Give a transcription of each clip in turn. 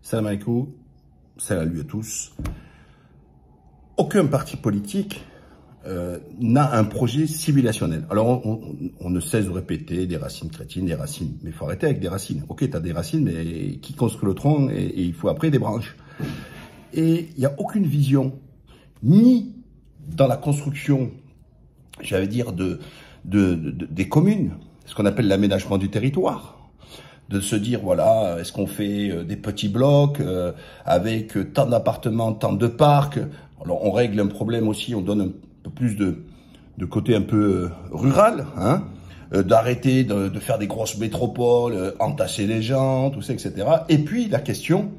Salam alaikum, salut à tous. Aucun parti politique n'a un projet civilisationnel. Alors, on ne cesse de répéter des racines chrétiennes, des racines. Mais il faut arrêter avec des racines. Ok, tu as des racines, mais qui construit le tronc et il faut après des branches. Et il n'y a aucune vision, ni dans la construction, j'allais dire, des communes, ce qu'on appelle l'aménagement du territoire. De se dire, voilà, est-ce qu'on fait des petits blocs avec tant d'appartements, tant de parcs. Alors, on règle un problème aussi, on donne un peu plus de côté un peu rural, hein, d'arrêter de faire des grosses métropoles, entasser les gens, tout ça, etc. Et puis, la question,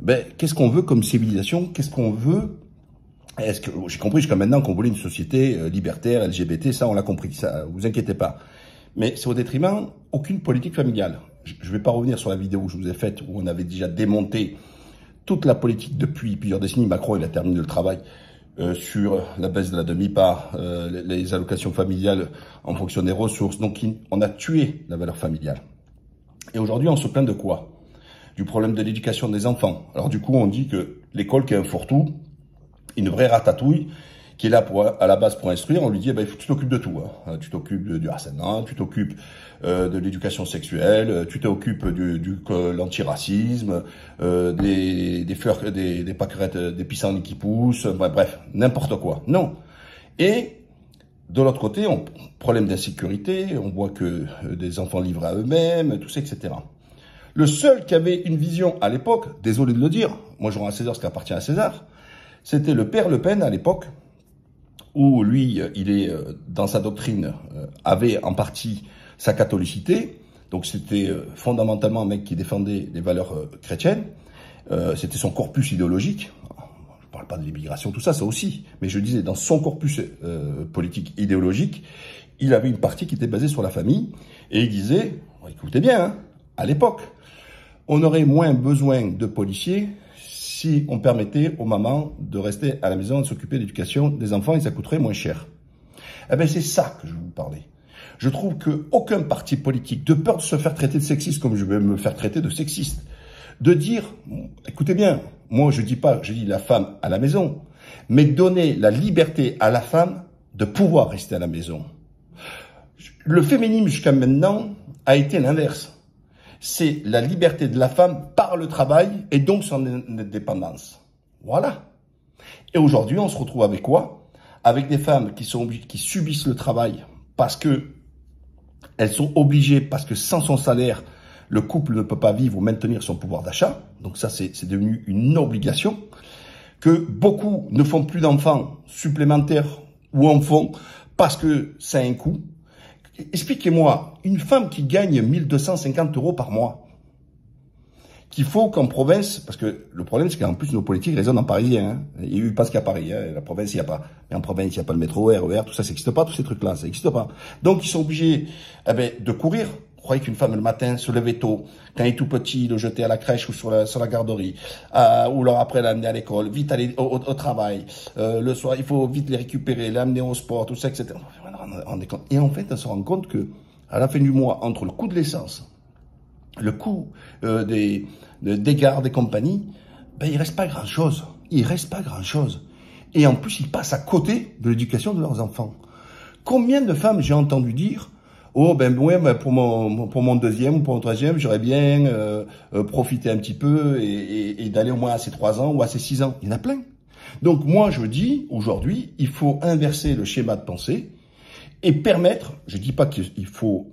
ben, qu'est-ce qu'on veut comme civilisation? Qu'est-ce qu'on veut? Est-ce que j'ai compris jusqu'à maintenant qu'on voulait une société libertaire, LGBT, ça, on l'a compris, ça, vous inquiétez pas. Mais c'est au détriment aucune politique familiale. Je ne vais pas revenir sur la vidéo que je vous ai faite où on avait déjà démonté toute la politique depuis plusieurs décennies. Macron, il a terminé le travail sur la baisse de la demi-part, les allocations familiales en fonction des ressources. Donc, on a tué la valeur familiale. Et aujourd'hui, on se plaint de quoi? Du problème de l'éducation des enfants. Alors du coup, on dit que l'école qui est un fourre-tout, une vraie ratatouille, qui est là à la base pour instruire, on lui dit, eh ben, il faut que tu t'occupes de tout. Hein. Tu t'occupes du harcèlement, tu t'occupes de l'éducation sexuelle, tu t'occupes de l'antiracisme, des pâquerettes, des pissenlits qui poussent, bref, n'importe quoi. Non. Et de l'autre côté, problème d'insécurité, on voit que des enfants livrés à eux-mêmes, tout ça, etc. Le seul qui avait une vision à l'époque, désolé de le dire, moi je rends à César ce qui appartient à César, c'était le père Le Pen à l'époque, où lui, il est dans sa doctrine, avait en partie sa catholicité, donc c'était fondamentalement un mec qui défendait les valeurs chrétiennes, c'était son corpus idéologique, je ne parle pas de l'immigration, tout ça, ça aussi, mais je disais, dans son corpus politique idéologique, il avait une partie qui était basée sur la famille, et il disait, écoutez bien, hein, à l'époque, on aurait moins besoin de policiers si on permettait aux mamans de rester à la maison et de s'occuper de l'éducation des enfants et ça coûterait moins cher. Eh bien, c'est ça que je vais vous parler. Je trouve qu'aucun parti politique, de peur de se faire traiter de sexiste comme je vais me faire traiter de sexiste, de dire, écoutez bien, moi je dis pas, je dis la femme à la maison, mais donner la liberté à la femme de pouvoir rester à la maison. Le féminisme jusqu'à maintenant a été l'inverse. C'est la liberté de la femme par le travail et donc son indépendance. Voilà. Et aujourd'hui, on se retrouve avec quoi? Avec des femmes qui subissent le travail parce que elles sont obligées, parce que sans son salaire, le couple ne peut pas vivre ou maintenir son pouvoir d'achat. Donc ça, c'est devenu une obligation. Que beaucoup ne font plus d'enfants supplémentaires ou en font parce que ça a un coût. Expliquez-moi, une femme qui gagne 1250 € par mois, qu'il faut qu'en province, parce que le problème c'est qu'en plus nos politiques raisonnent en parisien, hein. Il n'y a eu pas ce qu'à Paris, hein. La province il n'y a pas, mais en province il n'y a pas le métro, RER, tout ça, ça n'existe pas, tous ces trucs-là, ça n'existe pas. Donc ils sont obligés de courir. Vous croyez qu'une femme le matin se levait tôt, quand il est tout petit, le jeter à la crèche ou sur la garderie, ou alors après l'amener à l'école, vite aller au travail, le soir il faut vite les récupérer, l'amener au sport, tout ça, etc. Et en fait, on se rend compte que à la fin du mois, entre le coût de l'essence, le coût des gares, des compagnies, ben, il reste pas grand-chose. Il reste pas grand-chose. Et en plus, ils passent à côté de l'éducation de leurs enfants. Combien de femmes j'ai entendu dire, oh ben ouais, ben, pour mon deuxième ou pour mon troisième, j'aurais bien profité un petit peu et d'aller au moins à ses 3 ans ou à ses 6 ans. Il y en a plein. Donc moi, je dis, aujourd'hui, il faut inverser le schéma de pensée et permettre, je dis pas qu'il faut,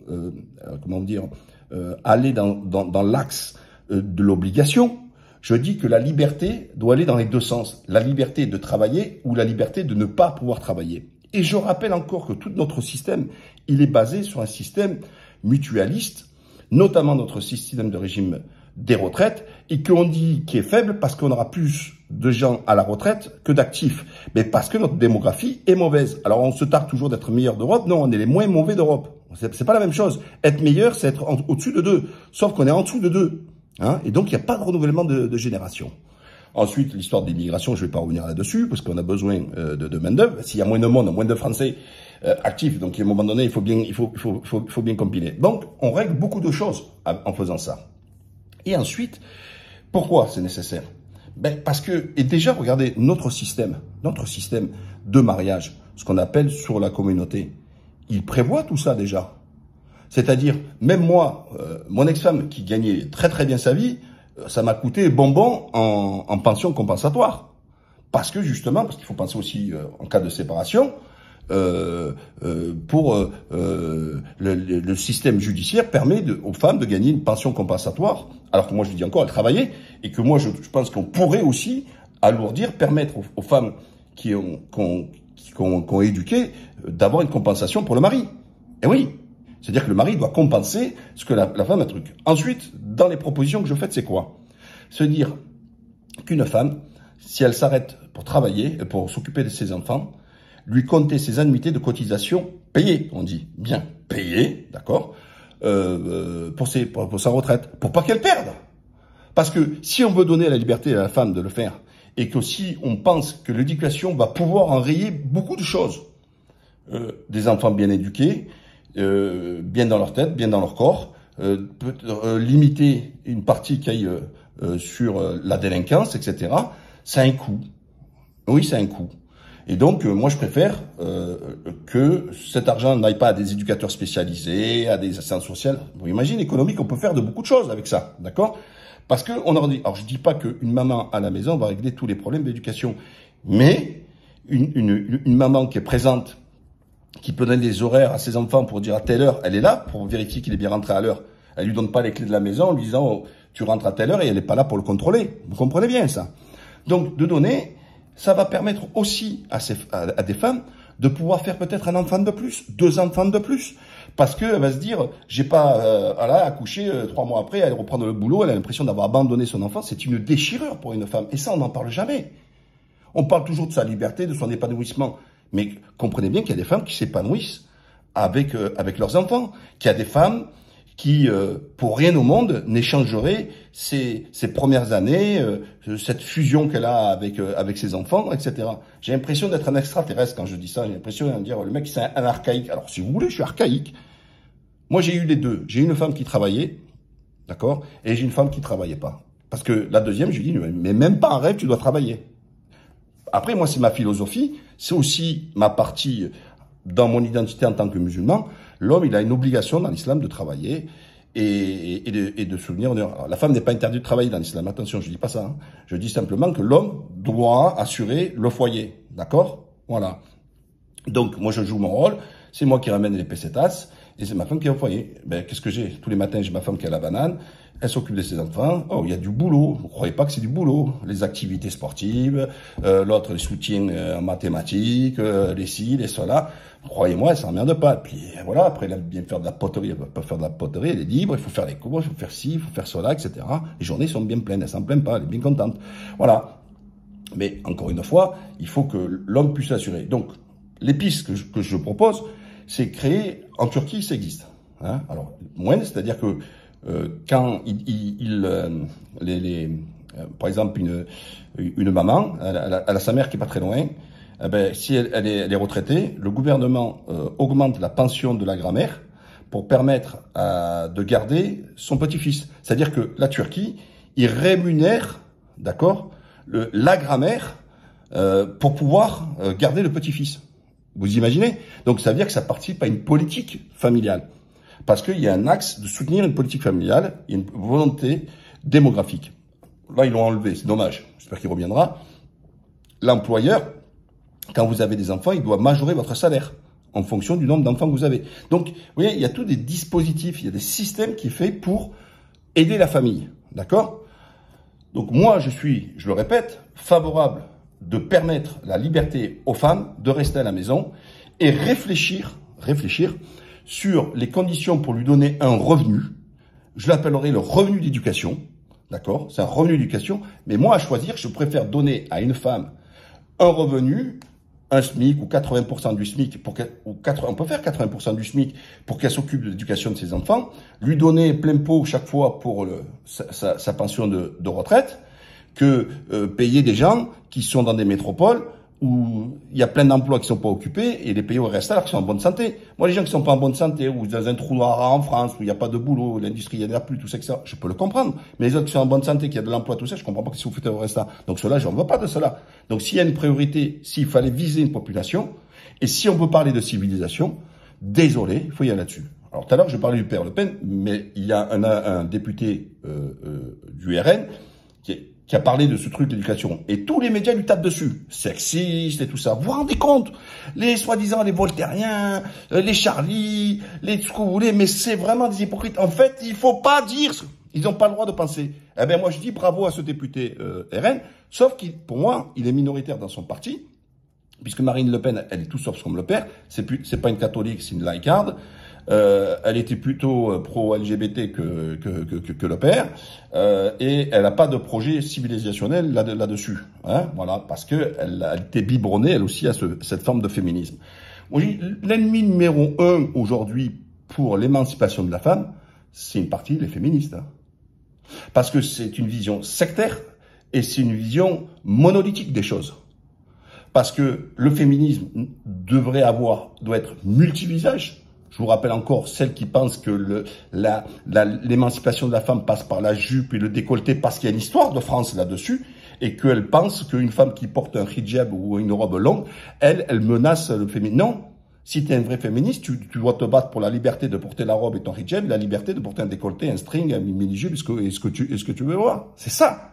aller dans l'axe de l'obligation. Je dis que la liberté doit aller dans les deux sens. La liberté de travailler ou la liberté de ne pas pouvoir travailler. Et je rappelle encore que tout notre système, il est basé sur un système mutualiste, notamment notre système de régime des retraites, et qu'on dit qu'il est faible parce qu'on aura plus de gens à la retraite que d'actifs. Mais parce que notre démographie est mauvaise. Alors on se targue toujours d'être meilleur d'Europe. Non, on est les moins mauvais d'Europe. C'est pas la même chose. Être meilleur, c'est être au-dessus de 2. Sauf qu'on est en dessous de 2. Hein, et donc il n'y a pas de renouvellement de génération. Ensuite, l'histoire de l'immigration, je ne vais pas revenir là-dessus, parce qu'on a besoin de main-d'œuvre. S'il y a moins de monde, moins de Français actifs, donc à un moment donné, il faut bien combiner. Donc, on règle beaucoup de choses en faisant ça. Et ensuite, Pourquoi c'est nécessaire? Parce que, et déjà, regardez, notre système de mariage, ce qu'on appelle sur la communauté, il prévoit tout ça déjà. C'est-à-dire, même moi, mon ex-femme qui gagnait très très bien sa vie, ça m'a coûté bonbon en pension compensatoire. Parce que justement, parce qu'il faut penser aussi en cas de séparation, le système judiciaire permet aux femmes de gagner une pension compensatoire, alors que moi je dis encore, elles travaillaient, et que moi je pense qu'on pourrait aussi alourdir, permettre aux femmes qu'on éduqué d'avoir une compensation pour le mari. Et oui, c'est-à-dire que le mari doit compenser ce que la femme a truc. Ensuite, dans les propositions que je fais, c'est quoi? Se dire qu'une femme, si elle s'arrête pour travailler, pour s'occuper de ses enfants, lui compter ses annuités de cotisation payées, on dit bien payées, d'accord, pour sa retraite, pour pas qu'elle perde. Parce que si on veut donner la liberté à la femme de le faire, et que si on pense que l'éducation va pouvoir enrayer beaucoup de choses, des enfants bien éduqués, bien dans leur tête, bien dans leur corps, limiter une partie qui aille sur la délinquance, etc., ça a un coût. Oui, ça a un coût. Et donc, moi, je préfère que cet argent n'aille pas à des éducateurs spécialisés, à des assistantes sociales. Vous imaginez, économique, on peut faire de beaucoup de choses avec ça, d'accord? Parce que on en dit. Alors, je dis pas qu'une maman à la maison va régler tous les problèmes d'éducation, mais une maman qui est présente, qui peut donner des horaires à ses enfants pour dire à telle heure, elle est là pour vérifier qu'il est bien rentré à l'heure. Elle lui donne pas les clés de la maison en lui disant oh, tu rentres à telle heure et elle n'est pas là pour le contrôler. Vous comprenez bien ça? Donc, de donner, ça va permettre aussi à des femmes de pouvoir faire peut-être un enfant de plus, 2 enfants de plus. Parce qu'elle va se dire, j'ai pas accouché 3 mois après, elle reprend le boulot, elle a l'impression d'avoir abandonné son enfant. C'est une déchirure pour une femme. Et ça, on n'en parle jamais. On parle toujours de sa liberté, de son épanouissement. Mais comprenez bien qu'il y a des femmes qui s'épanouissent avec leurs enfants. Qu'il y a des femmes qui, pour rien au monde, n'échangeraient ces premières années, cette fusion qu'elle a avec ses enfants, etc. J'ai l'impression d'être un extraterrestre quand je dis ça. J'ai l'impression de dire, le mec, c'est un archaïque. Alors, si vous voulez, je suis archaïque. Moi, j'ai eu les deux. J'ai eu une femme qui travaillait, d'accord, et j'ai une femme qui travaillait pas. Parce que la deuxième, je lui dis, mais même pas en rêve, tu dois travailler. Après, moi, c'est ma philosophie. C'est aussi ma partie dans mon identité en tant que musulman. L'homme, il a une obligation dans l'islam de travailler et de souvenir. Alors, la femme n'est pas interdite de travailler dans l'islam. Attention, je dis pas ça. Hein. Je dis simplement que l'homme doit assurer le foyer. D'accord? Voilà. Donc, moi, je joue mon rôle. C'est moi qui ramène les pesetas et c'est ma femme qui est au foyer. Qu'est-ce que j'ai? Tous les matins, j'ai ma femme qui a la banane. Elle s'occupe de ses enfants. Oh, il y a du boulot. Vous croyez pas que c'est du boulot? Les activités sportives, l'autre les soutiens en mathématiques, les ci, les cela. Croyez-moi, elle s'emmerde pas. Puis voilà, après elle aime bien faire de la poterie, elle peut pas faire de la poterie, elle est libre, il faut faire les cours, il faut faire ci, il faut faire cela, etc. Les journées sont bien pleines, elle s'en plaint pas, elle est bien contente. Voilà. Mais encore une fois, il faut que l'homme puisse l'assurer. Donc, les pistes que je propose, c'est créer, en Turquie, ça existe. Hein. Alors, moins, c'est-à-dire que quand par exemple, une maman, elle a sa mère qui est pas très loin, si elle est retraitée, le gouvernement augmente la pension de la grand-mère pour permettre de garder son petit-fils. C'est-à-dire que la Turquie, il rémunère, d'accord, la grand-mère pour pouvoir garder le petit-fils. Vous imaginez? Donc ça veut dire que ça participe à une politique familiale. Parce qu'il y a un axe de soutenir une politique familiale, il y a une volonté démographique. Là, ils l'ont enlevé, c'est dommage. J'espère qu'il reviendra. L'employeur, quand vous avez des enfants, il doit majorer votre salaire en fonction du nombre d'enfants que vous avez. Donc, vous voyez, il y a tous des dispositifs, il y a des systèmes qui sont faits pour aider la famille. D'accord? Donc moi, je le répète, favorable de permettre la liberté aux femmes de rester à la maison et réfléchir sur les conditions pour lui donner un revenu. Je l'appellerai le revenu d'éducation. D'accord? C'est un revenu d'éducation. Mais moi, à choisir, je préfère donner à une femme un revenu, un SMIC ou 80% du SMIC, on peut faire 80% du SMIC pour qu'elle s'occupe de l'éducation de ses enfants, lui donner plein pot chaque fois pour sa pension de retraite, que payer des gens qui sont dans des métropoles où il y a plein d'emplois qui sont pas occupés et les pays au reste qui sont en bonne santé. Moi, les gens qui sont pas en bonne santé, ou dans un trou noir en France, où il n'y a pas de boulot, l'industrie, il n'y en a plus, tout ça, etc., je peux le comprendre. Mais les autres qui sont en bonne santé, qui a de l'emploi, tout ça, je comprends pas que si vous faites au reste. Donc cela, j'en veux pas de cela. Donc s'il y a une priorité, s'il fallait viser une population, et si on peut parler de civilisation, désolé, il faut y aller là-dessus. Alors tout à l'heure, je parlais du père Le Pen, mais il y a un député du RN qui a parlé de ce truc d'éducation. Et tous les médias lui tapent dessus. Sexiste et tout ça. Vous vous rendez compte? Les soi-disant les voltairiens, les Charlie, les ce que vous voulez, mais c'est vraiment des hypocrites. En fait, il faut pas dire. Ils n'ont pas le droit de penser. Eh ben moi, je dis bravo à ce député RN, sauf qu'il, pour moi, il est minoritaire dans son parti, puisque Marine Le Pen, elle est tout sauf comme le père. C'est pas une catholique, c'est une laïcarde. Elle était plutôt pro-LGBT que le père, et elle n'a pas de projet civilisationnel là-dessus, hein, voilà, parce que elle a été biberonnée, elle aussi, à cette forme de féminisme. L'ennemi numéro 1 aujourd'hui pour l'émancipation de la femme, c'est une partie des féministes, hein, parce que c'est une vision sectaire et c'est une vision monolithique des choses. Parce que le féminisme doit être multivisage. Je vous rappelle encore celle qui pense que l'émancipation de la femme passe par la jupe et le décolleté parce qu'il y a une histoire de France là-dessus et qu'elle pense qu'une femme qui porte un hijab ou une robe longue, elle menace le féminisme. Non, si tu es un vrai féministe, tu dois te battre pour la liberté de porter la robe et ton hijab, la liberté de porter un décolleté, un string, un mini-jupe, ce que tu veux voir. C'est ça.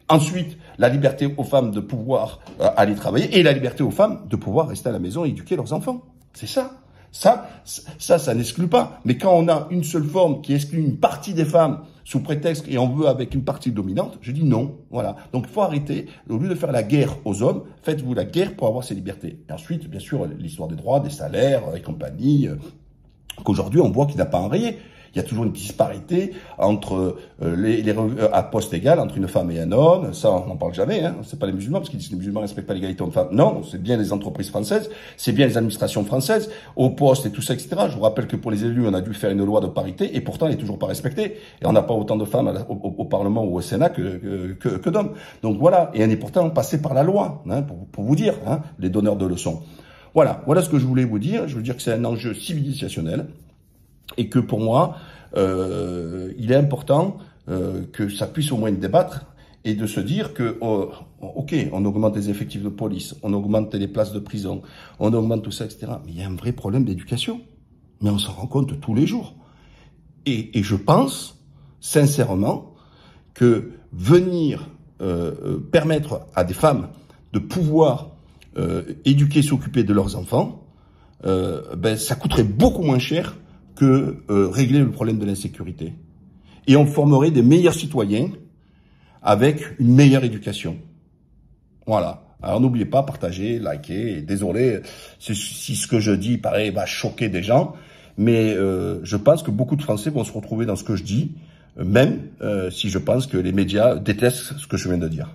Ensuite, la liberté aux femmes de pouvoir aller travailler et la liberté aux femmes de pouvoir rester à la maison et éduquer leurs enfants. C'est ça. Ça n'exclut pas. Mais quand on a une seule forme qui exclut une partie des femmes sous prétexte et on veut avec une partie dominante, je dis non. Voilà. Donc il faut arrêter. Au lieu de faire la guerre aux hommes, faites-vous la guerre pour avoir ces libertés. Et ensuite, bien sûr, l'histoire des droits, des salaires et compagnie, qu'aujourd'hui on voit qu'il n'a pas enrayé. Il y a toujours une disparité entre à poste égal entre une femme et un homme. Ça, on n'en parle jamais. Hein. C'est pas les musulmans parce qu'ils disent que les musulmans respectent pas l'égalité homme-femme. Non, c'est bien les entreprises françaises, c'est bien les administrations françaises, au poste et tout ça, etc. Je vous rappelle que pour les élus, on a dû faire une loi de parité et pourtant, elle est toujours pas respectée. Et on n'a pas autant de femmes au Parlement ou au Sénat que d'hommes. Donc voilà. Et on est pourtant passé par la loi, hein, pour vous dire, hein, les donneurs de leçons. Voilà ce que je voulais vous dire. Je veux dire que c'est un enjeu civilisationnel. Et que pour moi, il est important que ça puisse au moins débattre et de se dire que, ok, on augmente les effectifs de police, on augmente les places de prison, on augmente tout ça, etc. Mais il y a un vrai problème d'éducation. Mais on s'en rend compte tous les jours. Et je pense, sincèrement, que venir permettre à des femmes de pouvoir éduquer, s'occuper de leurs enfants, ça coûterait beaucoup moins cher que régler le problème de l'insécurité. Et on formerait des meilleurs citoyens avec une meilleure éducation. Voilà. Alors n'oubliez pas, partagez, likez. Désolé si ce que je dis va choquer des gens, mais je pense que beaucoup de Français vont se retrouver dans ce que je dis, même si je pense que les médias détestent ce que je viens de dire.